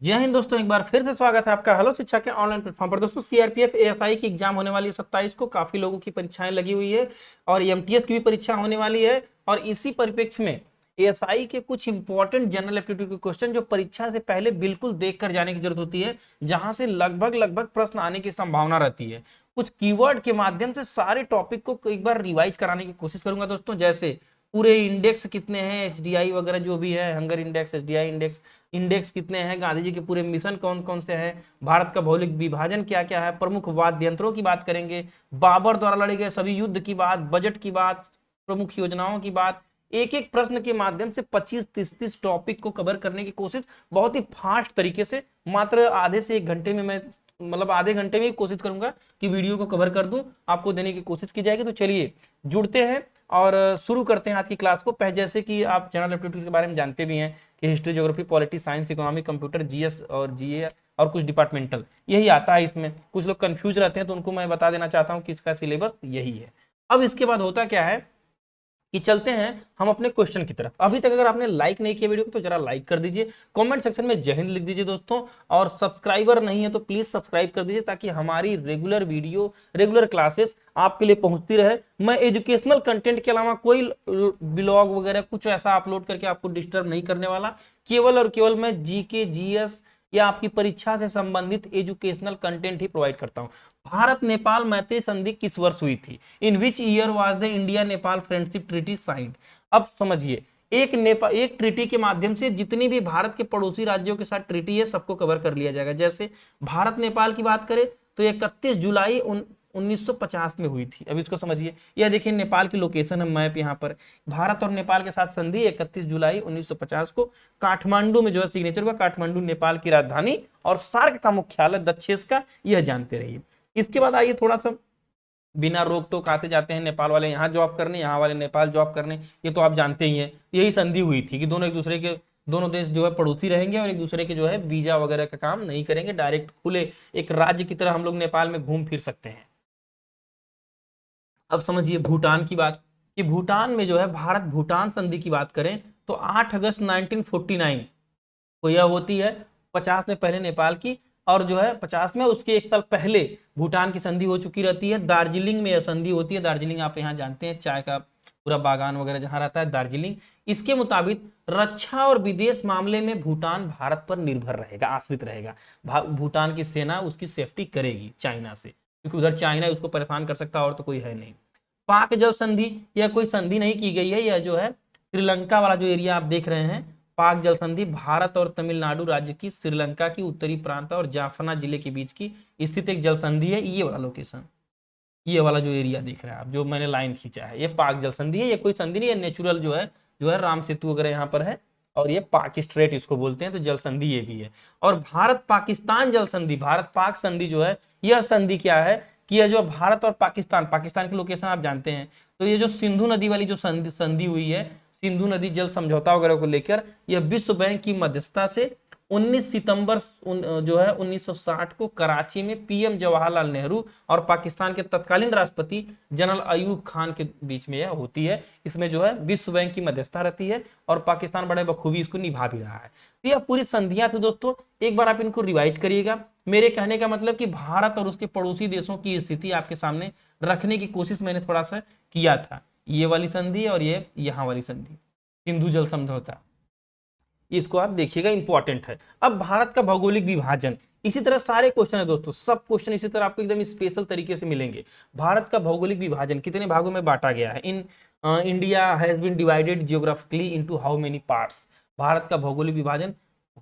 जय हिंद दोस्तों, एक बार फिर से स्वागत है आपका हेलो शिक्षा के ऑनलाइन प्लेटफॉर्म पर। दोस्तों सीआरपीएफ एएसआई की एग्जाम होने वाली है 27 को। काफी लोगों की परीक्षाएं लगी हुई है और एमटीएस की भी परीक्षा होने वाली है। और इसी परिप्रेक्ष्य में एएसआई के कुछ इंपॉर्टेंट जनरल एप्टीट्यूड के क्वेश्चन जो परीक्षा से पहले बिल्कुल देख कर जाने की जरूरत होती है, जहां से लगभग लगभग प्रश्न आने की संभावना रहती है। कुछ कीवर्ड के माध्यम से सारे टॉपिक को एक बार रिवाइज कराने की कोशिश करूंगा दोस्तों। जैसे पूरे इंडेक्स कितने हैं, एचडीआई वगैरह जो भी है, hunger index, HDI index, index कितने हैं, गांधी जी के पूरे मिशन कौन कौन से हैं, भारत का भौगोलिक विभाजन क्या क्या है, प्रमुख वाद्य यंत्रों की बात करेंगे, बाबर द्वारा लड़े गए सभी युद्ध की बात, बजट की बात, प्रमुख योजनाओं की बात। एक एक प्रश्न के माध्यम से 25-30 टॉपिक को कवर करने की कोशिश बहुत ही फास्ट तरीके से, मात्र आधे से एक घंटे में मैं आधे घंटे में ही कोशिश करूंगा कि वीडियो को कवर कर दूं, आपको देने की कोशिश की जाएगी। तो चलिए जुड़ते हैं और शुरू करते हैं आज की क्लास को। जैसे कि आप जनरल एप्टीट्यूड के बारे में जानते भी हैं कि history, geography, polity, science, economy, computer, GS और जीए और कुछ डिपार्टमेंटल यही आता है। इसमें कुछ लोग कंफ्यूज रहते हैं तो उनको मैं बता देना चाहता हूं कि इसका सिलेबस यही है। अब इसके बाद होता क्या है कि चलते हैं हम अपने क्वेश्चन की तरफ। अभी तक अगर आपने लाइक नहीं किया वीडियो को तो जरा लाइक कर दीजिए, कमेंट सेक्शन में जय हिंद लिख दीजिए दोस्तों। और सब्सक्राइबर नहीं है तो प्लीज सब्सक्राइब कर दीजिए ताकि हमारी रेगुलर वीडियो, रेगुलर क्लासेस आपके लिए पहुंचती रहे। मैं एजुकेशनल कंटेंट के अलावा कोई ब्लॉग वगैरह कुछ ऐसा अपलोड करके आपको डिस्टर्ब नहीं करने वाला। केवल और केवल मैं जीके, जीएस या आपकी परीक्षा से संबंधित एजुकेशनल कंटेंट ही प्रोवाइड करता हूं। भारत नेपाल मैत्री संधि किस वर्ष हुई थी? In which year was the India Nepal friendship treaty signed? अब समझिए, एक ट्रीटी के माध्यम से जितनी भी भारत के पड़ोसी राज्यों के साथ ट्रीटी है सबको कवर कर लिया जाएगा। जैसे भारत नेपाल की बात करें तो 31 जुलाई 1950 में हुई थी। अब इसको समझिए, यह देखिए नेपाल की लोकेशन है, मैप यहाँ पर। भारत और नेपाल के साथ संधि 31 जुलाई 1950 को काठमांडू में जो है सिग्नेचर हुआ। काठमांडू नेपाल की राजधानी और सार्क का मुख्यालय दक्षेस का, यह जानते रहिए। इसके बाद आइए थोड़ा सा बिना रोक टोक आते जाते हैं। नेपाल वाले यहाँ जॉब करने, यहाँ वाले नेपाल जॉब करने, ये तो आप जानते ही हैं। यही संधि हुई थी कि दोनों एक दूसरे के, दोनों देश जो है पड़ोसी रहेंगे और एक दूसरे के जो है वीजा वगैरह का काम नहीं करेंगे। डायरेक्ट खुले एक राज्य की तरह हम लोग नेपाल में घूम फिर सकते हैं। अब समझिए भूटान की बात, कि भूटान में जो है भारत भूटान संधि की बात करें तो 8 अगस्त 1949 को यह होती है। 50 में पहले नेपाल की, और जो है 50 में उसके एक साल पहले भूटान की संधि हो चुकी रहती है। दार्जिलिंग में यह संधि होती है। दार्जिलिंग आप यहाँ जानते हैं, चाय का पूरा बागान वगैरह जहां रहता है, दार्जिलिंग। इसके मुताबिक रक्षा और विदेश मामले में भूटान भारत पर निर्भर रहेगा, आश्रित रहेगा। भूटान की सेना उसकी सेफ्टी करेगी चाइना से, क्योंकि उधर चाइना उसको परेशान कर सकता है और तो कोई है नहीं। पाक जल संधि, यह कोई संधि नहीं की गई है, यह जो है श्रीलंका वाला जो एरिया आप देख रहे हैं, पाक जल संधि भारत और तमिलनाडु राज्य की श्रीलंका की उत्तरी प्रांत और जाफना जिले के बीच की स्थित एक जल संधि है। ये वाला लोकेशन, ये वाला जो एरिया देख रहे हैं आप, जो मैंने लाइन खींचा है, ये पाक जल संधि है। ये कोई संधि नहीं है, नेचुरल जो है राम सेतु वगैरह यहाँ पर है, और ये पाक स्ट्रेट इसको बोलते हैं, तो जल संधि ये भी है। और भारत पाकिस्तान जल संधि, भारत पाक संधि जो है, यह संधि क्या है कि यह जो भारत और पाकिस्तान, पाकिस्तान की लोकेशन आप जानते हैं, तो ये जो सिंधु नदी वाली जो संधि हुई है, सिंधु नदी जल समझौता वगैरह को लेकर, यह विश्व बैंक की मध्यस्थता से 19 सितंबर जो है 1960 को कराची में पीएम जवाहरलाल नेहरू और पाकिस्तान के तत्कालीन राष्ट्रपति जनरल अयूब खान के बीच में यह होती है। इसमें जो है विश्व बैंक की मध्यस्थता रहती है और पाकिस्तान बड़े बखूबी इसको निभा भी रहा है। तो यह पूरी संधियां थी दोस्तों, एक बार आप इनको रिवाइज करिएगा। मेरे कहने का मतलब कि भारत और उसके पड़ोसी देशों की स्थिति आपके सामने रखने की कोशिश मैंने थोड़ा सा किया था। ये वाली संधि और ये यहाँ वाली संधि, सिंधु जल समझौता, इसको आप देखिएगा, इंपॉर्टेंट है। अब भारत का भौगोलिक विभाजन, इसी तरह सारे क्वेश्चन है दोस्तों, सब क्वेश्चन इसी तरह आपको एकदम स्पेशल तरीके से मिलेंगे। भारत का भौगोलिक विभाजन कितने भागों में बांटा गया है? In India has been divided geographically into how many parts? भारत का भौगोलिक विभाजन,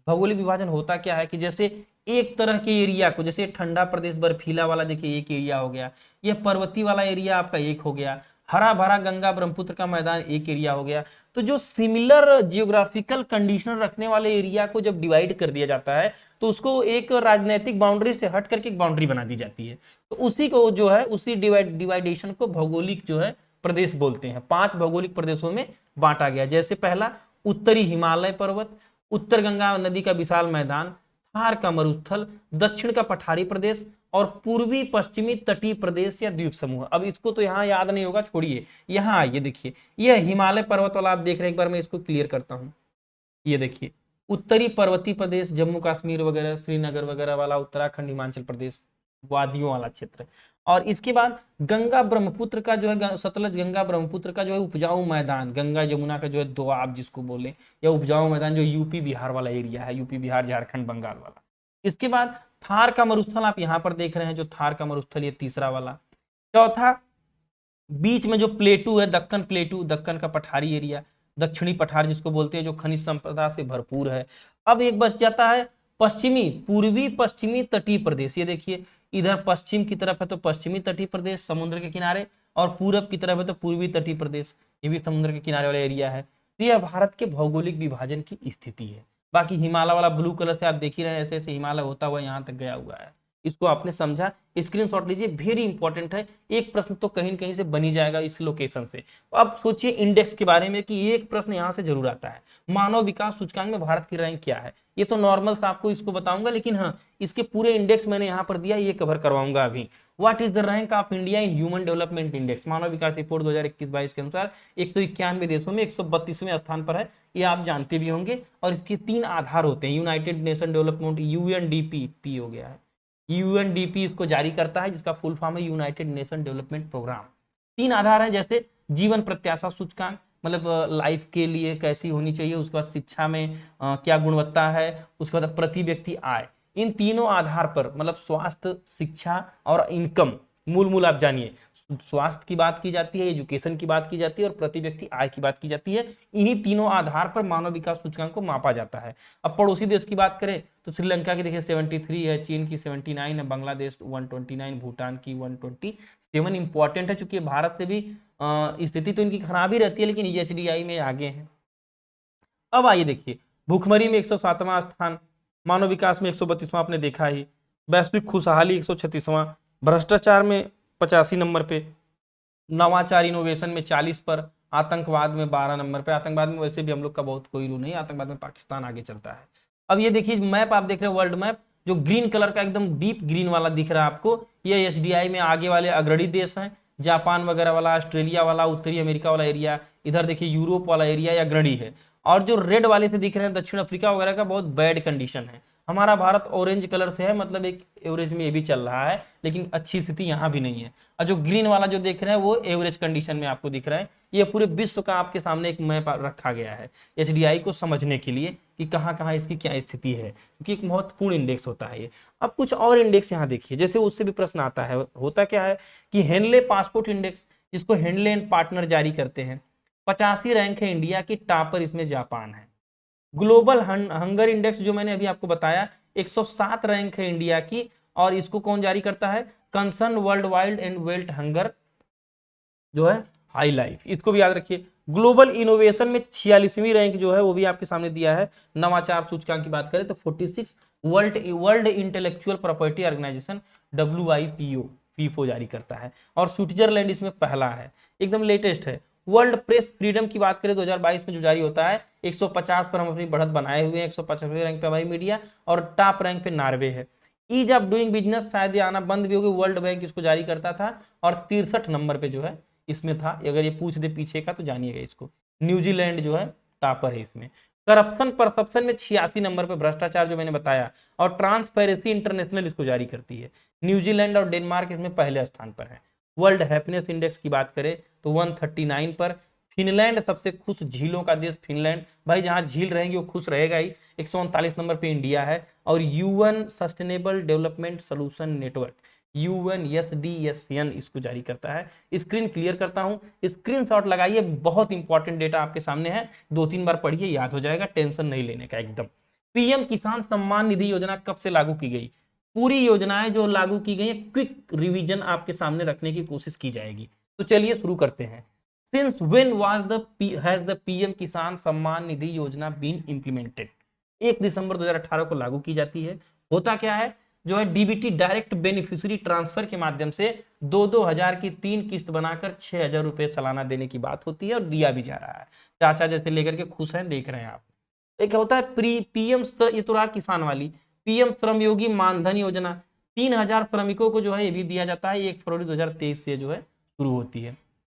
भौगोलिक विभाजन होता क्या है कि जैसे एक तरह के एरिया को, जैसे ठंडा प्रदेश बर्फीला वाला देखिए एक एरिया हो गया, यह पर्वतीय वाला एरिया आपका एक हो गया, हरा भरा गंगा ब्रह्मपुत्र का मैदान एक एरिया हो गया। तो जो सिमिलर जियोग्राफिकल कंडीशन रखने वाले एरिया को जब डिवाइड कर दिया जाता है तो उसको एक राजनीतिक बाउंड्री से हट करके एक बाउंड्री बना दी जाती है। तो उसी को जो है, उसी डिवाइडेशन को भौगोलिक जो है प्रदेश बोलते हैं। 5 भौगोलिक प्रदेशों में बांटा गया। जैसे पहला, उत्तरी हिमालय पर्वत, उत्तर गंगा नदी का विशाल मैदान, थार का मरुस्थल, दक्षिण का पठारी प्रदेश और पूर्वी पश्चिमी तटीय प्रदेश या द्वीप समूह। अब इसको तो यहाँ याद नहीं होगा, छोड़िए, यहाँ आइए देखिए, यह हिमालय पर्वत वाला आप देख रहे हैं। एक बार मैं इसको क्लियर करता हूँ। ये देखिए उत्तरी पर्वतीय प्रदेश, जम्मू कश्मीर वगैरह, श्रीनगर वगैरह वाला, उत्तराखंड, हिमाचल प्रदेश, वादियों वाला क्षेत्र। और इसके बाद गंगा ब्रह्मपुत्र का जो है, सतलज गंगा ब्रह्मपुत्र का जो है उपजाऊ मैदान, गंगा जमुना का जो है दोआब जिसको बोले, या उपजाऊ मैदान, जो यूपी बिहार वाला एरिया है, यूपी बिहार झारखंड बंगाल वाला। इसके बाद थार का मरुस्थल आप यहाँ पर देख रहे हैं, जो थार का मरुस्थल, ये तीसरा वाला। चौथा, बीच में जो प्लेटू है, दक्कन प्लेटू, दक्कन का पठारी एरिया, दक्षिणी पठार जिसको बोलते हैं, जो खनिज संपदा से भरपूर है। अब एक बच जाता है पश्चिमी, पूर्वी पश्चिमी तटीय प्रदेश। ये देखिए, इधर पश्चिम की तरफ है तो पश्चिमी तटीय प्रदेश समुद्र के किनारे, और पूरब की तरफ है तो पूर्वी तटीय प्रदेश, ये भी समुद्र के किनारे वाला एरिया है। तो यह भारत के भौगोलिक विभाजन की स्थिति है। बाकी हिमालय वाला ब्लू कलर से आप देख ही रहे हैं, ऐसे ऐसे हिमालय होता हुआ यहाँ तक गया हुआ है। इसको आपने समझा, स्क्रीनशॉट लीजिए, वेरी इंपॉर्टेंट है। एक प्रश्न तो कहीं कहीं से बनी जाएगा इस लोकेशन से। अब सोचिए इंडेक्स के बारे में कि एक प्रश्न यहाँ से जरूर आता है, मानव विकास सूचकांक में भारत की रैंक क्या है। ये तो नॉर्मल सा आपको इसको बताऊंगा, लेकिन हाँ, इसके पूरे इंडेक्स मैंने यहाँ पर दिया, ये कवर करवाऊंगा अभी। What is the rank of India in human development index, Manav Vikas report 2021-22 के अनुसार 191 देशों में 132वें स्थान पर है, ये आप जानते भी होंगे। और इसके 3 आधार होते हैं, United nation development, UNDP, P हो गया है, यूएनडीपी इसको जारी करता है, जिसका फुल फॉर्म है यूनाइटेड नेशन डेवलपमेंट प्रोग्राम। 3 आधार हैं, जैसे जीवन प्रत्याशा सूचकांक, मतलब लाइफ के लिए कैसी होनी चाहिए, उसके बाद शिक्षा में क्या गुणवत्ता है, उसके बाद प्रति व्यक्ति आय। इन तीनों आधार पर, मतलब स्वास्थ्य, शिक्षा और इनकम, मूल आप जानिए, स्वास्थ्य की बात की जाती है, एजुकेशन की बात की जाती है, और प्रति व्यक्ति आय की बात की जाती है। इन्हीं तीनों आधार पर मानव विकास सूचकांक को मापा जाता है। अब पड़ोसी देश की बात करें तो श्रीलंका की देखिए 73 है, चीन की 79 है, बांग्लादेश 129, भूटान की 127। इंपॉर्टेंट है, चूंकि भारत से भी स्थिति तो इनकी खराब ही रहती है, लेकिन EHDI में आगे है। अब आइए देखिए, भूखमरी में 107वां स्थान, मानव विकास में 132वां आपने देखा ही, वैश्विक खुशहाली 136वां, भ्रष्टाचार में 85 नंबर पे, नवाचार इनोवेशन में 40 पर, आतंकवाद में 12 नंबर पे। आतंकवाद में वैसे भी हम लोग का बहुत कोई रूल नहीं, आतंकवाद में पाकिस्तान आगे चलता है। अब ये देखिए मैप आप देख रहे हैं, वर्ल्ड मैप, जो ग्रीन कलर का एकदम डीप ग्रीन वाला दिख रहा है आपको, ये HDI में आगे वाले अग्रणी देश हैं, जापान वगैरह वाला, ऑस्ट्रेलिया वाला, उत्तरी अमेरिका वाला एरिया, इधर देखिए यूरोप वाला एरिया या अग्रणी है। और जो रेड वाले से दिख रहे हैं, दक्षिण अफ्रीका वगैरह का बहुत बैड कंडीशन है। हमारा भारत ऑरेंज कलर से है, मतलब एक एवरेज में ये भी चल रहा है, लेकिन अच्छी स्थिति यहाँ भी नहीं है। और जो ग्रीन वाला जो देख रहे हैं वो एवरेज कंडीशन में आपको दिख रहा है। ये पूरे विश्व का आपके सामने एक मैप रखा गया है HDI को समझने के लिए कि कहाँ कहाँ इसकी क्या स्थिति है, क्योंकि एक महत्वपूर्ण इंडेक्स होता है ये। अब कुछ और इंडेक्स यहाँ देखिए, जैसे उससे भी प्रश्न आता है, होता क्या है कि हेनले पासपोर्ट इंडेक्स, जिसको हेनले एंड पार्टनर जारी करते हैं, 85 रैंक है इंडिया की, टॉपर इसमें जापान है। ग्लोबल हंगर इंडेक्स जो मैंने अभी आपको बताया, 107 रैंक है इंडिया की, और इसको कौन जारी करता है, concern world wide and wealth hunger जो है हाई लाइफ, इसको भी याद रखिए। ग्लोबल इनोवेशन में 46वीं रैंक जो है वो भी आपके सामने दिया है। नवाचार सूचकांक की बात करें तो 46 World Intellectual Property Organization WIPO फीफो जारी करता है, और स्विट्जरलैंड इसमें पहला है, एकदम लेटेस्ट है। वर्ल्ड प्रेस फ्रीडम की बात करें 2022 में जो जारी होता है, 150 पर हम अपनी बढ़त बनाए हुए हैं, 150वें रैंक पे हमारी मीडिया, और टॉप रैंक पे नॉर्वे है। ईज ऑफ डूइंग बिजनेस शायद ये आना बंद भी होगी, वर्ल्ड बैंक इसको जारी करता था, और 63 नंबर पे जो है इसमें था। अगर ये पूछ दे पीछे का तो जानिएगा इसको। न्यूजीलैंड जो है टॉपर है इसमें। करप्शन परसेप्शन में 86 नंबर पे, भ्रष्टाचार जो मैंने बताया, और ट्रांसपेरेंसी इंटरनेशनल इसको जारी करती है। न्यूजीलैंड और डेनमार्क इसमें पहले स्थान पर है। वर्ल्ड हैप्पीनेस इंडेक्स की बात करें तो 139 पर। फिनलैंड सबसे खुश झीलों का देश फिनलैंड, भाई जहां झील रहेंगी वो खुश रहेगा ही, 139 नंबर पे इंडिया है। और UN sustainable development solution network, UNSDSN इसको जारी करता है। स्क्रीन क्लियर करता हूं, स्क्रीनशॉट लगाइए, बहुत इंपॉर्टेंट डेटा आपके सामने है, 2-3 बार पढ़िए, याद हो जाएगा, टेंशन नहीं लेने का एकदम। PM किसान सम्मान निधि योजना कब से लागू की गई, पूरी योजनाएं जो लागू की गई है, क्विक रिवीजन आपके सामने रखने की कोशिश की जाएगी। तो चलिए शुरू करते हैं। Since when has the PM किसान सम्मान निधि योजना been implemented? 1 दिसंबर 2018 को लागू की जाती है। होता क्या है, जो है DBT डायरेक्ट बेनिफिशियरी ट्रांसफर के माध्यम से 2-2 हजार की 3 किस्त बनाकर 6,000 रुपए सालाना देने की बात होती है, और दिया भी जा रहा है। चाचा जैसे लेकर के खुश हैं, देख रहे हैं आप। एक होता है PM, ये तो रहा किसान वाली, PM श्रमयोगी मानधन योजना, 3,000 श्रमिकों को जो है ये भी दिया जाता है। 1 फरवरी 2023 से जो है शुरू होती है।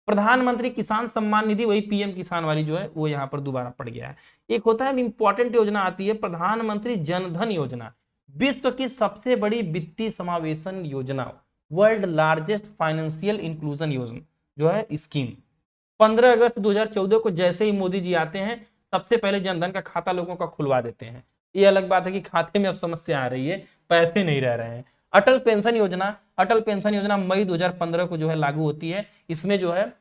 प्रधानमंत्री किसान सम्मान निधि, वही पीएम किसान वाली जो है वो यहाँ पर दोबारा पड़ गया है। एक होता है इंपॉर्टेंट योजना आती है प्रधानमंत्री जनधन योजना, विश्व की सबसे बड़ी वित्तीय समावेशन योजना, वर्ल्ड लार्जेस्ट फाइनेंशियल इंक्लूजन योजना जो है स्कीम। 15 अगस्त 2014 को जैसे ही मोदी जी आते हैं सबसे पहले जनधन का खाता लोगों का खुलवा देते हैं। ये अलग बात है कि खाते में अब समस्या आ रही है, पैसे नहीं रह रहे हैं। अटल पेंशन योजना, अटल पेंशन योजना मई 2015 को जो है लागू होती है। इसमें जो है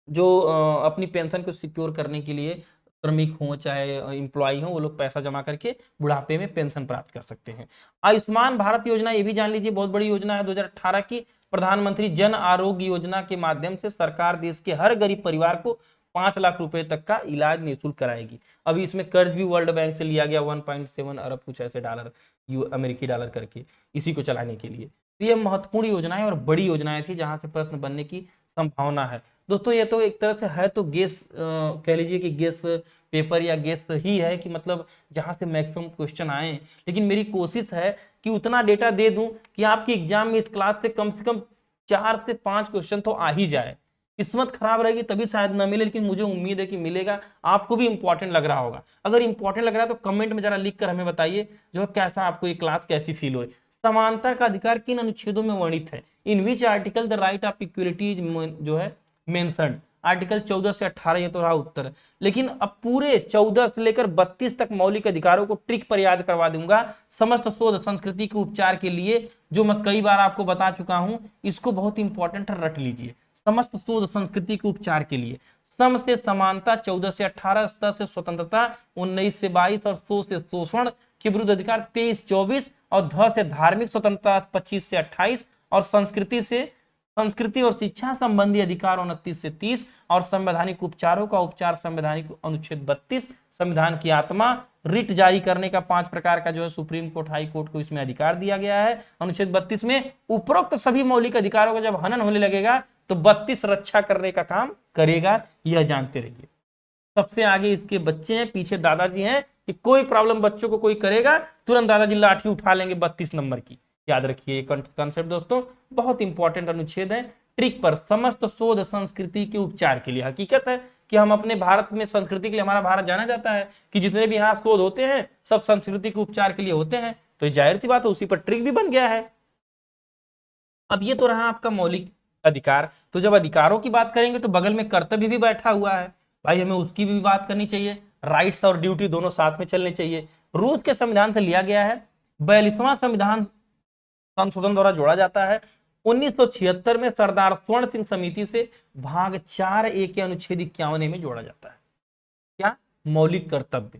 जो अपनी पेंशन को सिक्योर करने के लिए श्रमिक हो चाहे एम्प्लॉय हो, वो लोग पैसा जमा करके बुढ़ापे में पेंशन प्राप्त कर सकते हैं। आयुष्मान भारत योजना, ये भी जान लीजिए बहुत बड़ी योजना है 2018 की। प्रधानमंत्री जन आरोग्य योजना के माध्यम से सरकार देश के हर गरीब परिवार को 5 लाख रुपए तक का इलाज निःशुल्क कराएगी। अभी इसमें कर्ज भी वर्ल्ड बैंक से लिया गया 1.7 अरब कुछ ऐसे डॉलर, अमेरिकी डॉलर करके, इसी को चलाने के लिए। तो ये महत्वपूर्ण योजनाएं और बड़ी योजनाएं थी जहां से प्रश्न बनने की संभावना है। दोस्तों ये तो एक तरह से है तो गेस कह लीजिए कि गेस पेपर या गेस ही है कि मतलब जहां से मैक्सिमम क्वेश्चन आए, लेकिन मेरी कोशिश है कि उतना डेटा दे दूं कि आपकी एग्जाम में इस क्लास से कम 4 से 5 क्वेश्चन तो आ ही जाए। किस्मत खराब रहेगी तभी शायद ना मिले, लेकिन मुझे उम्मीद है कि मिलेगा। आपको भी इंपॉर्टेंट लग रहा होगा, अगर इंपॉर्टेंट लग रहा है तो कमेंट में जरा लिख कर हमें बताइए जो है कैसा आपको ये क्लास कैसी फील हो। समानता का अधिकार किन अनुच्छेदों में वर्णित है? In which article the right of equality जो है मेंशन्ड? आर्टिकल 14 से 18, ये तो रहा उत्तर। लेकिन अब पूरे 14 से लेकर 32 तक मौलिक अधिकारों को ट्रिक पर याद करवा दूंगा। समस्त शोध संस्कृति के उपचार के लिए, जो मैं कई बार आपको बता चुका हूं, इसको बहुत इंपॉर्टेंट रट लीजिए। समस्त शोध संस्कृति के उपचार के लिए, सम से समानता 14 से 18, स्तर से स्वतंत्रता 19 से 22, और शो से शोषण के विरुद्ध अधिकार 23-24, और ध से धार्मिक स्वतंत्रता 25 से 28, और संस्कृति और शिक्षा संबंधी अधिकार 29 से 30, और संवैधानिक उपचारों का उपचार संवैधानिक अनुच्छेद 32। संविधान की आत्मा, रिट जारी करने का 5 प्रकार का जो है सुप्रीम कोर्ट हाई कोर्ट को इसमें अधिकार दिया गया है अनुच्छेद 32 में। उपरोक्त सभी मौलिक अधिकारों का जब हनन होने लगेगा तो 32 रक्षा करने का काम करेगा, यह जानते रहिए। सबसे आगे इसके बच्चे हैं, पीछे दादाजी हैं, कि कोई प्रॉब्लम बच्चों को कोई करेगा तुरंत दादाजी लाठी उठा लेंगे 32 नंबर की। याद रखिए ये कॉन्सेप्ट दोस्तों, बहुत इंपॉर्टेंट अनुच्छेद है। ट्रिक पर, समस्त शोध संस्कृति के उपचार के लिए। हकीकत है कि हम अपने भारत में संस्कृति के लिए, हमारा भारत जाना जाता है कि जितने भी यहाँ शोध होते हैं सब संस्कृति के उपचार के लिए होते हैं, तो जाहिर सी बात है उसी पर ट्रिक भी बन गया है। अब ये तो रहा आपका मौलिक अधिकार। तो जब अधिकारों की बात करेंगे तो बगल में कर्तव्य भी बैठा हुआ है, भाई हमें उसकी भी बात करनी चाहिए। राइट्स और ड्यूटी दोनों साथ में चलने चाहिए। रूस के संविधान से लिया गया है। 42वां संविधान संशोधन द्वारा जोड़ा जाता है। 1976 में सरदार स्वर्ण सिंह समिति से भाग 4A के अनुच्छेद 51 में जोड़ा जाता है। क्या? मौलिक कर्तव्य,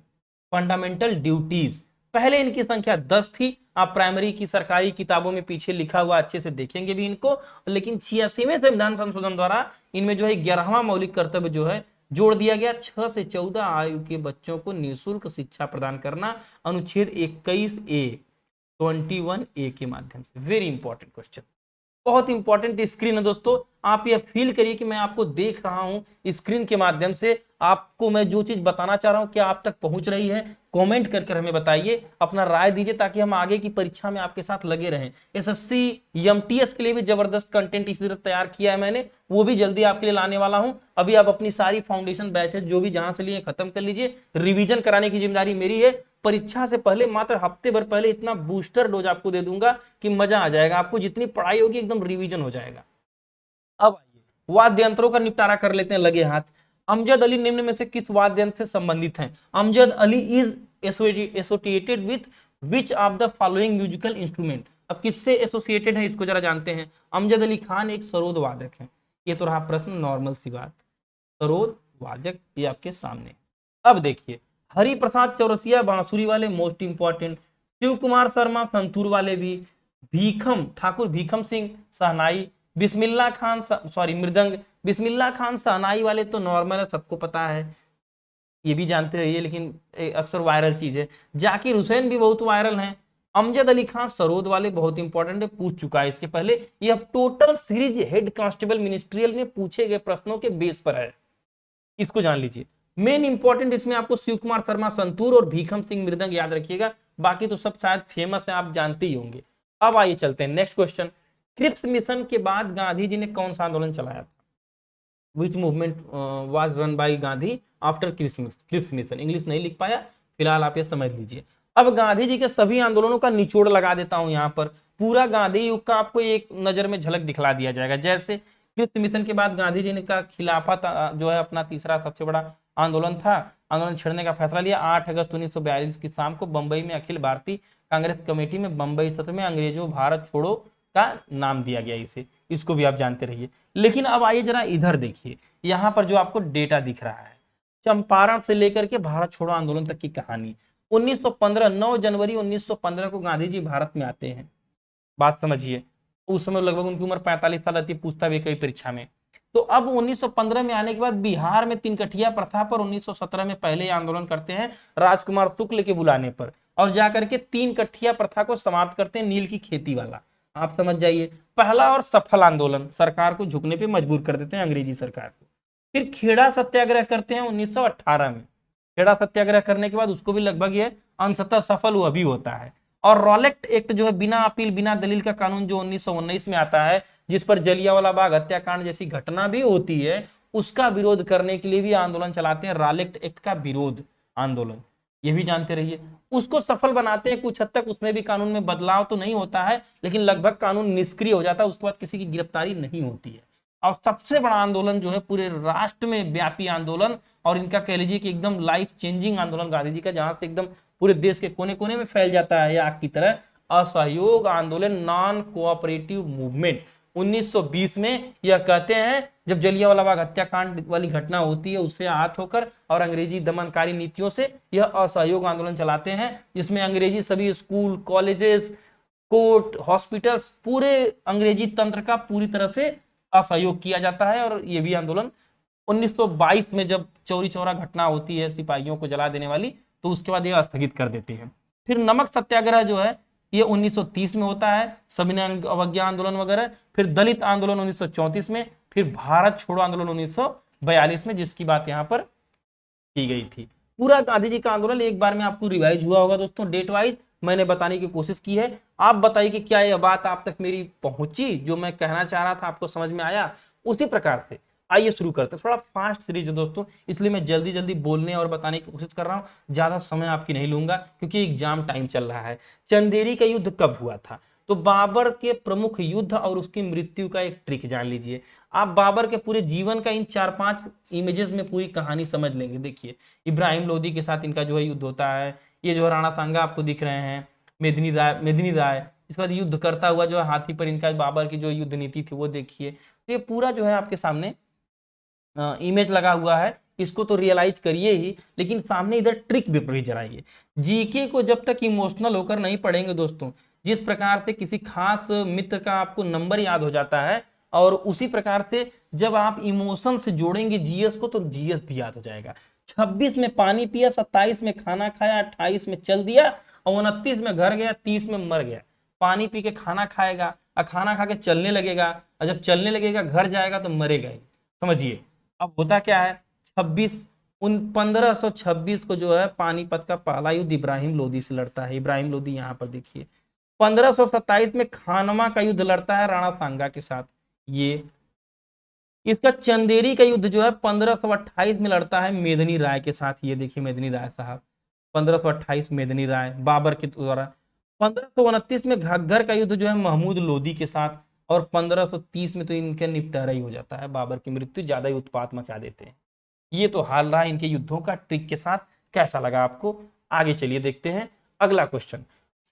फंडामेंटल ड्यूटीज। पहले इनकी संख्या 10 थी, आप प्राइमरी की सरकारी किताबों में पीछे लिखा हुआ अच्छे से देखेंगे भी इनको, लेकिन 86वें संविधान संशोधन द्वारा इनमें जो है 11वां मौलिक कर्तव्य जो है जोड़ दिया गया। 6 से 14 आयु के बच्चों को निःशुल्क शिक्षा प्रदान करना, अनुच्छेद 21A 21A के माध्यम से। वेरी इंपॉर्टेंट क्वेश्चन, बहुत इंपॉर्टेंट स्क्रीन है दोस्तों। आप ये फील करिए कि मैं आपको देख रहा हूं स्क्रीन के माध्यम से, आपको मैं जो चीज बताना चाह रहा हूं क्या आप तक पहुंच रही है? कमेंट कर हमें बताइए, अपना राय दीजिए, ताकि हम आगे की परीक्षा में आपके साथ लगे रहें। एसएससी एमटीएस के लिए भी जबरदस्त कंटेंट इसी तरह तैयार किया है मैंने, वो भी जल्दी आपके लिए लाने वाला हूं। अभी आप अपनी सारी फाउंडेशन बैचेस जो भी जहां से लिए खत्म कर लीजिए, रिवीजन कराने की जिम्मेदारी मेरी है। परीक्षा से पहले मात्र हफ्ते भर पहले इतना बूस्टर डोज आपको दे दूंगा कि मजा आ जाएगा, आपको जितनी पढ़ाई होगी एकदम रिवीजन हो जाएगा। अब आइए वाद्य यंत्रों का निपटारा कर लेते हैं, लगे हाथ। अमजद अली निम्न में से किस वाद्य यंत्र से संबंधित हैं? Amjad Ali is associated with which of the following musical instrument? अब किससे एसोसिएटेड है इसको जरा जानते हैं। अमजद अली खान एक सरोद वादक है। ये तो रहा प्रश्न, नॉर्मल सी बात, सरोद वादक ये आपके सामने। अब देखिए, हरि प्रसाद चौरसिया बांसुरी वाले, मोस्ट इंपॉर्टेंट। शिव कुमार शर्मा संतूर वाले भी। भीखम ठाकुर भीखम सिंह शहनाई। बिस्मिल्लाह खान मृदंग। बिस्मिल्लाह खान शहनाई वाले तो नॉर्मल है, सबको पता है, ये भी जानते रहिए, लेकिन अक्सर वायरल चीज है। जाकिर हुसैन भी बहुत वायरल हैं। अमजद अली खान सरोद वाले बहुत इंपॉर्टेंट है, पूछ चुका है इसके पहले। यह total series head constable ministerial में पूछे गए प्रश्नों के बेस पर है, इसको जान लीजिए। मेन इंपॉर्टेंट इसमें आपको शिव कुमार शर्मा संतूर और भीखम सिंह मृदंग याद रखिएगा, बाकी तो सब शायद फेमस है, आप जानते ही होंगे। अब आइए चलते हैं नेक्स्ट क्वेश्चन। क्रिप्स मिशन के बाद गांधी जी ने कौन सा आंदोलन चलाया था? Which movement was run by Gandhi after Cripps mission. English नहीं लिख पाया, फिलहाल आप ये समझ लीजिए। अब गांधी जी के सभी आंदोलनों का निचोड़ लगा देता हूं यहाँ पर, पूरा गांधी युग का आपको एक नजर में झलक दिखला दिया जाएगा। जैसे क्रिप्स मिशन के बाद गांधी जी ने का खिलाफत जो है अपना तीसरा सबसे बड़ा आंदोलन था, आंदोलन छेड़ने का फैसला लिया। 8 अगस्त 1942 की शाम को बंबई में अखिल भारतीय कांग्रेस कमेटी में बंबई सत्र में अंग्रेजों भारत छोड़ो का नाम दिया गया इसे, इसको भी आप जानते रहिए। लेकिन अब आइए जरा इधर देखिए, यहाँ पर जो आपको डेटा दिख रहा है, चंपारण से लेकर के भारत छोड़ो आंदोलन तक की कहानी। 1915 9 जनवरी 1915 को गांधी जी भारत में आते हैं, बात समझिए। उस समय लगभग उनकी उम्र 45 साल रहती है, पूछता भी कई परीक्षा में। तो अब 1915 में आने के बाद बिहार में तीन कठिया प्रथा पर 1917 में पहले आंदोलन करते हैं राजकुमार शुक्ल के बुलाने पर, और जाकर के तीन कठिया प्रथा को समाप्त करते हैं, नील की खेती वाला। आप समझ जाइए, पहला और सफल आंदोलन, सरकार को झुकने पे मजबूर कर देते हैं अंग्रेजी सरकार को। फिर खेड़ा सत्याग्रह करते हैं 1918 में। खेड़ा सत्याग्रह करने के बाद उसको भी लगभग ये अंशतः सफल हुआ भी होता है। और रॉलेक्ट एक्ट जो है, बिना अपील बिना दलील का कानून, जो 1919 में आता है, जिस पर जलियांवाला बाग हत्याकांड जैसी घटना भी होती है, उसका विरोध करने के लिए भी आंदोलन चलाते हैं, रॉलेक्ट एक्ट का विरोध आंदोलन, ये भी जानते रहिए। उसको सफल बनाते हैं कुछ हद तक, उसमें भी कानून में बदलाव तो नहीं होता है, लेकिन लगभग कानून निष्क्रिय हो जाता है, उसके बाद किसी की गिरफ्तारी नहीं होती है। और सबसे बड़ा आंदोलन जो है पूरे राष्ट्र में व्यापी आंदोलन, और इनका कह लीजिए कि एकदम लाइफ चेंजिंग आंदोलन गांधी जी का, जहां से एकदम पूरे देश के कोने कोने में फैल जाता है आग की तरह, असहयोग आंदोलन, नॉन कोऑपरेटिव मूवमेंट। 1920 में यह कहते हैं, जब जलियांवाला बाग हत्याकांड वाली घटना होती है, उससे आहत होकर और अंग्रेजी दमनकारी नीतियों से यह असहयोग आंदोलन चलाते हैं, जिसमें अंग्रेजी सभी स्कूल, कॉलेजेस, कोर्ट, हॉस्पिटल्स, पूरे अंग्रेजी तंत्र का पूरी तरह से असहयोग किया जाता है। और ये भी आंदोलन 1922 में जब चौरी चौरा घटना होती है सिपाहियों को जला देने वाली, तो उसके बाद ये स्थगित कर देते हैं। फिर नमक सत्याग्रह जो है ये 1930 में होता है, सविनय अवज्ञा आंदोलन वगैरह। फिर दलित आंदोलन 1934 में, फिर भारत छोड़ो आंदोलन 1942 में, जिसकी बात यहाँ पर की गई थी। पूरा गांधी जी का आंदोलन एक बार में आपको रिवाइज हुआ होगा दोस्तों, डेट वाइज मैंने बताने की कोशिश की है। आप बताइए कि क्या यह बात आप तक मेरी पहुंची, जो मैं कहना चाह रहा था आपको समझ में आया? उसी प्रकार से आइए शुरू करते हैं। थोड़ा फास्ट सीरीज है दोस्तों, इसलिए मैं जल्दी जल्दी बोलने और बताने की कोशिश कर रहा हूं, ज्यादा समय आपकी नहीं लूंगा क्योंकि एग्जाम टाइम चल रहा है। चंदेरी का युद्ध कब हुआ था? तो बाबर के प्रमुख युद्ध और उसकी मृत्यु का एक ट्रिक जान लीजिए। आप बाबर के पूरे जीवन का इन 4-5 इमेजेस में पूरी कहानी समझ लेंगे। देखिए, इब्राहिम लोदी के साथ इनका जो है युद्ध होता है, ये जो राणा सांगा आपको दिख रहे हैं, मेदिनी राय, इसके बाद युद्ध करता हुआ जो है हाथी पर इनका बाबर की जो युद्ध नीति थी वो देखिए। तो ये पूरा जो है आपके सामने इमेज लगा हुआ है, इसको तो रियलाइज करिए ही, लेकिन सामने इधर ट्रिक भी जराइए। जीके को जब तक इमोशनल होकर नहीं पढ़ेंगे दोस्तों, जिस प्रकार से किसी खास मित्र का आपको नंबर याद हो जाता है, और उसी प्रकार से जब आप इमोशन से जोड़ेंगे जीएस को, तो जीएस भी याद हो जाएगा। 26 में पानी पिया, 27 में खाना खाया, 28 में चल दिया, और 29 में घर गया, 30 में मर गया। पानी पी के खाना खाएगा और खाना खा के चलने लगेगा, और जब चलने लगेगा घर जाएगा तो मरेगा ही। समझिए अब होता क्या है, 1526 को जो है पानीपत का पहला युद्ध इब्राहिम लोदी से लड़ता है। इब्राहिम लोदी यहाँ पर देखिए। 1527 में खानवा का युद्ध लड़ता है राणा सांगा के साथ। ये इसका चंदेरी का युद्ध जो है 1528 में लड़ता है मेदिनी राय के साथ। ये देखिए मेदिनी राय साहब, 1528 मेदिनी राय बाबर के द्वारा। 1529 में घग्गर का युद्ध जो है महमूद लोदी के साथ, और 1530 में तो इनका निपटारा ही हो जाता है, बाबर की मृत्यु, ज्यादा ही उत्पात मचा देते हैं। ये तो हाल रहा इनके युद्धों का ट्रिक के साथ। कैसा लगा आपको? आगे चलिए देखते हैं अगला क्वेश्चन।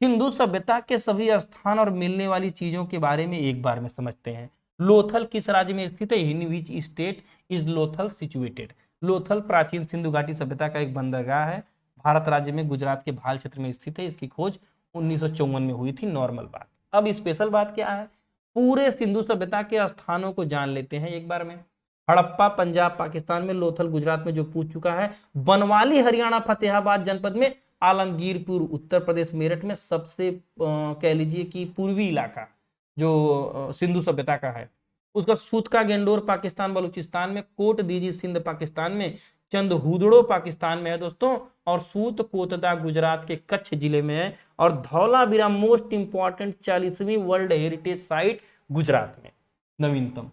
सिंधु सभ्यता के सभी स्थान और मिलने वाली चीजों के बारे में एक बार में समझते हैं। लोथल किस राज्य में स्थित है? In which state is Lothal situated? लोथल प्राचीन सिंधु घाटी सभ्यता का एक बंदरगाह है, भारत राज्य में गुजरात के भाल क्षेत्र में स्थित है। इसकी खोज 1954 में हुई थी। नॉर्मल बात। अब स्पेशल बात क्या है, पूरे सिंधु सभ्यता के स्थानों को जान लेते हैं एक बार में। हड़प्पा पंजाब पाकिस्तान में, लोथल गुजरात में जो पूछ चुका है, बनवाली हरियाणा फतेहाबाद जनपद में, आलमगीरपुर उत्तर प्रदेश मेरठ में, सबसे कह लीजिए कि पूर्वी इलाका जो सिंधु सभ्यता का है उसका, सूतका गेंडोर पाकिस्तान बलूचिस्तान में, कोट दीजी सिंध पाकिस्तान में, चंद हुदड़ो पाकिस्तान में है दोस्तों, और सूत कोतदा गुजरात के कच्छ जिले में है, और धौलावीरा मोस्ट इंपॉर्टेंट 40वीं वर्ल्ड हेरिटेज साइट गुजरात में, नवीनतम।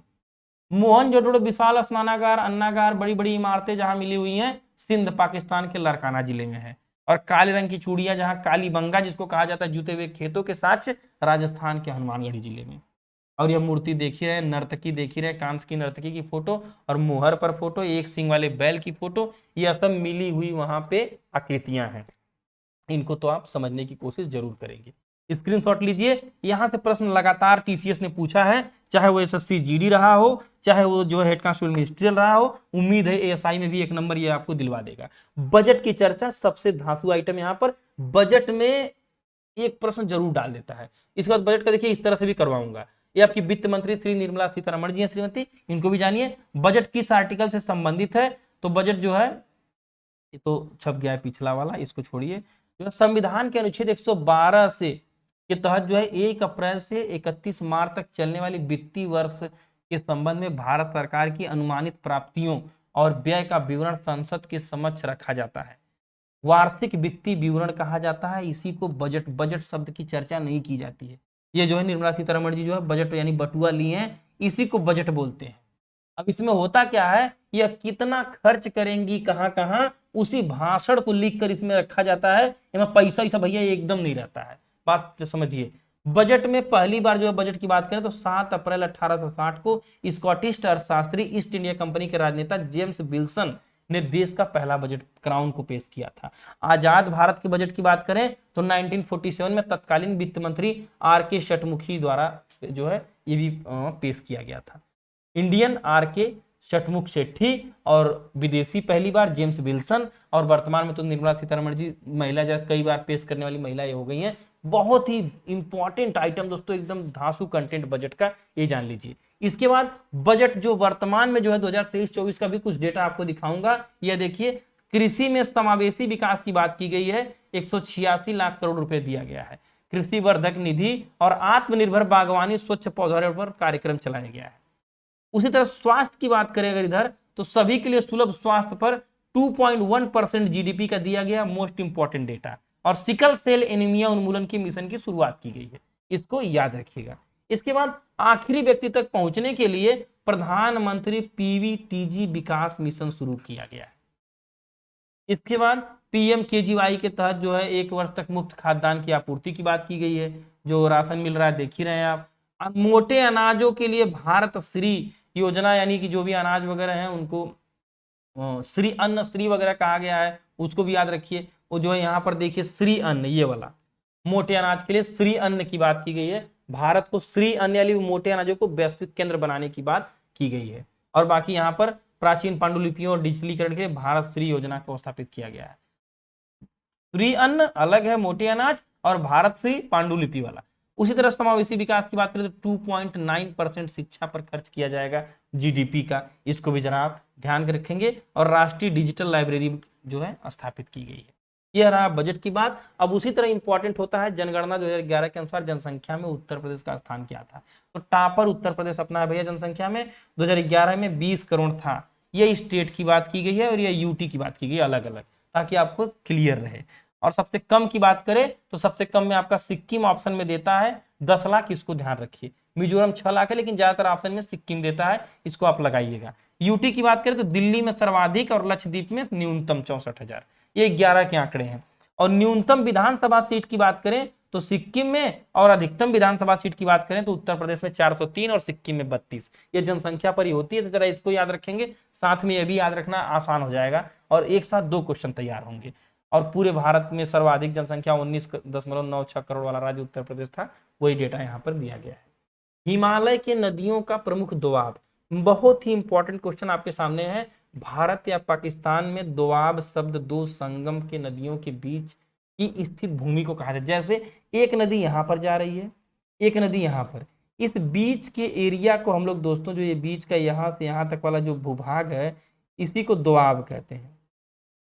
मोहनजोदड़ो विशाल स्नानागार, अन्नागार, बड़ी बड़ी इमारतें जहां मिली हुई हैं, सिंध पाकिस्तान के लरकाना जिले में है। और काले रंग की चूड़ियां जहां कालीबंगा जिसको कहा जाता है जुते हुए खेतों के साथ, राजस्थान के हनुमानगढ़ी जिले में। और यह मूर्ति देख ही रहे, नर्तकी देख ही रहे, कांस की नर्तकी की फोटो और मोहर पर फोटो, एक सिंग वाले बैल की फोटो, यह सब मिली हुई वहां पे आकृतियां हैं। इनको तो आप समझने की कोशिश जरूर करेंगे। स्क्रीनशॉट लीजिए। यहां से प्रश्न लगातार टीसीएस ने पूछा है, चाहे वो एसएससी जीडी रहा हो, चाहे वो जो हेड कांस्टेबल मिनिस्ट्रियल रहा हो। उम्मीद है एएसआई में भी एक नंबर ये आपको दिलवा देगा। बजट की चर्चा सबसे धांसू आइटम यहां पर, बजट में एक प्रश्न जरूर डाल देता है। इसके बाद बजट का देखिए इस तरह से भी करवाऊंगा। ये आपकी वित्त मंत्री श्री निर्मला सीतारमण जी हैं, श्रीमती, इनको भी जानिए। बजट किस आर्टिकल से संबंधित है? तो बजट जो है, ये तो छप गया है पिछला वाला, इसको छोड़िए। जो है संविधान के अनुच्छेद 112 से के तहत जो है 1 अप्रैल से 31 मार्च तक चलने वाली वित्तीय वर्ष के संबंध में भारत सरकार की अनुमानित प्राप्तियों और व्यय का विवरण संसद के समक्ष रखा जाता है। वार्षिक वित्तीय विवरण कहा जाता है इसी को। बजट, बजट शब्द की चर्चा नहीं की जाती है। ये जो है निर्मला सीतारमण जी जो है बजट यानी बटुआ लिए हैं, इसी को बजट बोलते हैं। अब इसमें होता क्या है, यह कितना खर्च करेंगी कहां कहां, उसी भाषण को लिखकर इसमें रखा जाता है। इसमें पैसा ऐसा भैया एकदम नहीं रहता है। बात समझिए। बजट में पहली बार जो है बजट की बात करें तो 7 अप्रैल 1860 को स्कॉटिश अर्थशास्त्री ईस्ट इंडिया कंपनी के राजनेता जेम्स विल्सन ने देश का पहला बजट क्राउन को पेश किया था। आजाद भारत के बजट की बात करें तो 1947 में तत्कालीन वित्त मंत्री आर.के. शटमुखी द्वारा जो है ये भी पेश किया गया था। Indian R K. शटमुख शेट्टी और विदेशी पहली बार जेम्स विल्सन, और वर्तमान में तो निर्मला सीतारमण जी महिला कई बार पेश करने वाली महिला ये हो गई हैं। बहुत ही इंपॉर्टेंट आइटम दोस्तों, एकदम धांसू कंटेंट बजट का, ये जान लीजिए। इसके बाद बजट जो वर्तमान में जो है 2023-24 का भी कुछ डेटा आपको दिखाऊंगा। यह देखिए, कृषि में समावेशी विकास की बात की गई है, 186 लाख करोड़ रुपए दिया गया है। कृषि वर्धक निधि और आत्मनिर्भर बागवानी स्वच्छ पौधारोपण कार्यक्रम चलाया गया है। उसी तरह स्वास्थ्य की बात करें अगर इधर, तो सभी के लिए सुलभ स्वास्थ्य पर 2.1% जीडीपी का दिया गया, मोस्ट इंपॉर्टेंट डेटा। और सिकल सेल एनीमिया उन्मूलन की मिशन की शुरुआत की गई है, इसको याद रखिएगा। इसके बाद आखिरी व्यक्ति तक पहुंचने के लिए प्रधानमंत्री पीवीटीजी विकास मिशन शुरू किया गया है। इसके बाद पीएमकेजीवाई के तहत जो है 1 वर्ष तक मुफ्त खाद्यान्न की आपूर्ति की बात की गई है। जो राशन मिल रहा है देख ही रहे हैं आप। मोटे अनाजों के लिए भारत श्री योजना, यानी कि जो भी अनाज वगैरह हैं उनको श्री अन्न श्री वगैरह कहा गया है, उसको भी याद रखिए। वो जो है यहाँ पर देखिए श्री अन्न, ये वाला मोटे अनाज के लिए श्री अन्न की बात की गई है। भारत को श्री अन्न यानी मोटे अनाजों को वैश्विक केंद्र बनाने की बात की गई है। और बाकी यहाँ पर प्राचीन पांडुलिपियों और डिजिटलीकरण के लिए भारत श्री योजना को स्थापित किया गया है। श्री अन्न अलग है मोटे अनाज, और भारत श्री पांडुलिपि वाला। उसी तरह समावेशी विकास की बात करें तो 2.9% शिक्षा पर खर्च किया जाएगा जीडीपी का, इसको भी जरा आप ध्यान रखेंगे। और राष्ट्रीय डिजिटल लाइब्रेरी जो है स्थापित की गई है। यह रहा बजट की बात। अब उसी तरह इंपॉर्टेंट होता है जनगणना 2011 के अनुसार जनसंख्या में उत्तर प्रदेश का स्थान क्या था। तो टॉपर उत्तर प्रदेश अपना है भैया जनसंख्या में। 2011 में 20 करोड़ था। ये स्टेट की बात की गई है और ये यूटी की बात की गई अलग अलग, ताकि आपको क्लियर रहे। और सबसे कम की बात करें तो सबसे कम में आपका सिक्किम ऑप्शन में देता है 10 लाख, इसको ध्यान रखिए। मिजोरम 6 लाख है, लेकिन ज्यादातर ऑप्शन में सिक्किम देता है, इसको आप लगाइएगा। यूटी की बात करें तो दिल्ली में सर्वाधिक और लक्षद्वीप में न्यूनतम 64,000, ये 11 के आंकड़े हैं। और न्यूनतम विधानसभा सीट की बात करें तो सिक्किम में, और अधिकतम विधानसभा सीट की बात करें तो उत्तर प्रदेश में 403 और सिक्किम में 32। ये जनसंख्या पर ही होती है, तो जरा इसको याद रखेंगे। साथ में यह भी याद रखना आसान हो जाएगा, और एक साथ 2 क्वेश्चन तैयार होंगे। और पूरे भारत में सर्वाधिक जनसंख्या 19.96 करोड़ वाला राज्य उत्तर प्रदेश था, वही डेटा यहाँ पर दिया गया है। हिमालय के नदियों का प्रमुख दोआब, बहुत ही इंपॉर्टेंट क्वेश्चन आपके सामने है। भारत या पाकिस्तान में दोआब शब्द 2 संगम के नदियों के बीच की स्थित भूमि को कहा जाता है। जैसे एक नदी यहाँ पर जा रही है, एक नदी यहाँ पर, इस बीच के एरिया को हम लोग दोस्तों, जो ये बीच का यहाँ से यहाँ तक वाला जो भूभाग है, इसी को दोआब कहते हैं।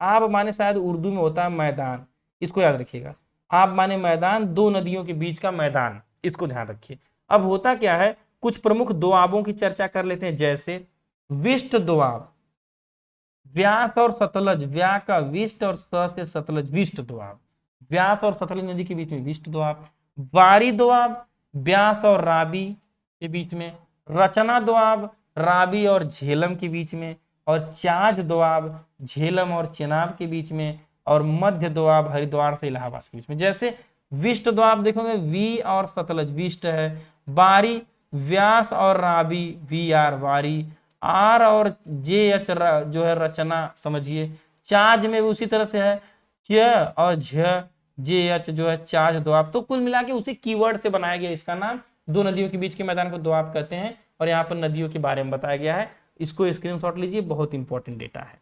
आब माने शायद उर्दू में होता है मैदान, इसको याद रखिएगा। आब माने मैदान, 2 नदियों के बीच का मैदान, इसको ध्यान रखिए। अब होता क्या है, कुछ प्रमुख दोआबों की चर्चा कर लेते हैं। जैसे विष्ट दोआब, व्यास और सतलज, व्या का विष्ट और स से सतलज, विष्ट दोआब, व्यास और सतलज नदी के बीच में विष्ट दोआब। वारी दोआब, व्यास और रावी के बीच में। रचना दोआब, रावी और झेलम के बीच में, और चाज दोआब झेलम और चेनाब के बीच में, और मध्य दोआब हरिद्वार से इलाहाबाद के बीच में। जैसे विष्ट दोआब देखोगे वी और सतलज विष्ट है, बारी व्यास और रावी वी आर वारी, आर और जे एच जो है रचना समझिए। चाज में भी उसी तरह से है, च और झ जे एच जो है चाज दोआब। तो कुल मिला के उसी कीवर्ड से बनाया गया इसका नाम। दो नदियों के बीच के मैदान को दोआब कहते हैं, और यहाँ पर नदियों के बारे में बताया गया है। इसको स्क्रीनशॉट लीजिए, बहुत इंपॉर्टेंट डेटा है।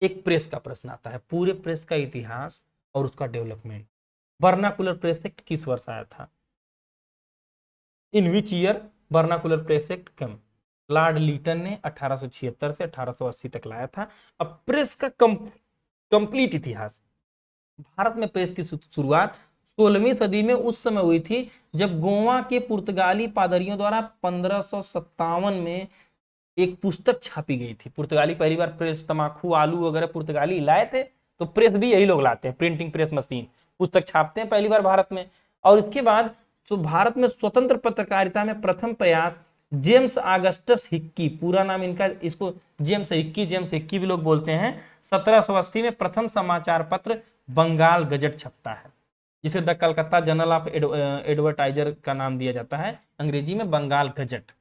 एक प्रेस का प्रश्न आता है, पूरे प्रेस का इतिहास और उसका डेवलपमेंट। वर्नाकुलर प्रेस एक्ट किस वर्ष आया था? In which year vernacular press act come? Lord Lytton ने 1876 से 1880 तक लाया था। अब प्रेस का कंप्लीट इतिहास। भारत में प्रेस की शुरुआत 16वीं सदी में उस समय हुई थी जब गोवा के पुर्तगाली पादरियों द्वारा 1557 में एक पुस्तक छापी गई थी। पुर्तगाली पहली बार प्रेस, तमाकू, आलू वगैरह पुर्तगाली लाए थे, तो प्रेस भी यही लोग लाते हैं, प्रिंटिंग प्रेस मशीन, पुस्तक छापते हैं पहली बार भारत में। और इसके बाद भारत में स्वतंत्र पत्रकारिता में प्रथम प्रयास जेम्स ऑगस्टस हिक्की, पूरा नाम इनका, इसको जेम्स हिक्की भी लोग बोलते हैं। 1780 में प्रथम समाचार पत्र बंगाल गजट छपता है, जिसे the Calcutta journal of advertiser का नाम दिया जाता है, अंग्रेजी में बंगाल गजट।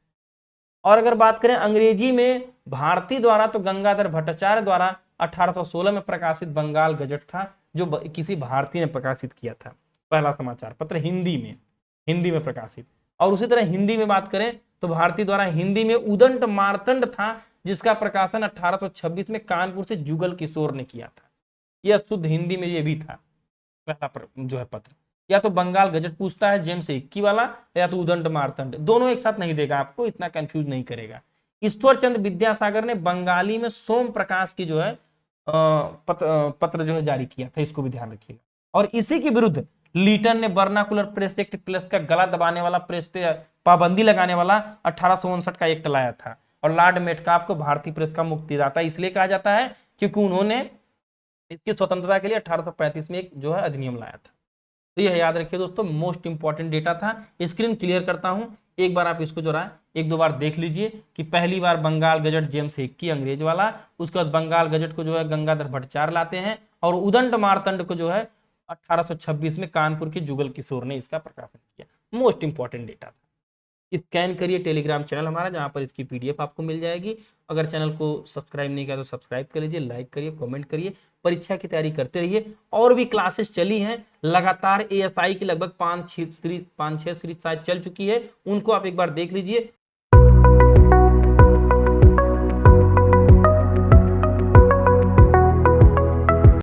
और अगर बात करें अंग्रेजी में भारती द्वारा, तो गंगाधर भट्टाचार्य द्वारा 1816 में प्रकाशित बंगाल गजट था, जो किसी भारतीय ने प्रकाशित किया था, पहला समाचार पत्र हिंदी में प्रकाशित। और उसी तरह हिंदी में बात करें तो भारती द्वारा हिंदी में उदंड मार्तंड था, जिसका प्रकाशन 1826 में कानपुर से जुगल किशोर ने किया था। यह शुद्ध हिंदी में ये भी था पहला जो है पत्र। या तो बंगाल गजट पूछता है जेम्स हिक्की वाला, या तो उदंड मार्तंड, दोनों एक साथ नहीं देगा आपको, इतना कंफ्यूज नहीं करेगा। ईश्वर चंद्र विद्यासागर ने बंगाली में सोम प्रकाश की जो है पत्र जो है जारी किया था, इसको भी ध्यान रखिएगा। और इसी के विरुद्ध लीटन ने वर्नाकुलर प्रेस एक्ट, प्रेस का गला दबाने वाला, प्रेस पे पाबंदी लगाने वाला 1859 का एक्ट लाया था। और लॉर्ड मेटकाफ को भारतीय प्रेस का मुक्तिदाता इसलिए कहा जाता है क्योंकि उन्होंने इसकी स्वतंत्रता के लिए 1835 में एक जो है अधिनियम लाया था। तो यह याद रखिए दोस्तों, मोस्ट इंपॉर्टेंट डेटा था। स्क्रीन क्लियर करता हूं, एक बार आप इसको जो है एक दो बार देख लीजिए कि पहली बार बंगाल गजट जेम्स हिक्की अंग्रेज वाला, उसके बाद बंगाल गजट को जो है गंगाधर भट्टाचार्य लाते हैं, और उदंड मार्तंड को जो है 1826 में कानपुर के जुगल किशोर ने इसका प्रकाशन किया। मोस्ट इंपॉर्टेंट डेटा था। स्कैन करिए टेलीग्राम चैनल हमारा, जहां पर इसकी पीडीएफ आपको मिल जाएगी। अगर चैनल को सब्सक्राइब नहीं किया तो सब्सक्राइब कर लीजिए, लाइक करिए, कमेंट करिए, परीक्षा की तैयारी करते रहिए। और भी क्लासेस चली हैं लगातार, एएसआई की लगभग 5-6 सीरीज शायद चल चुकी है, उनको आप एक बार देख लीजिए।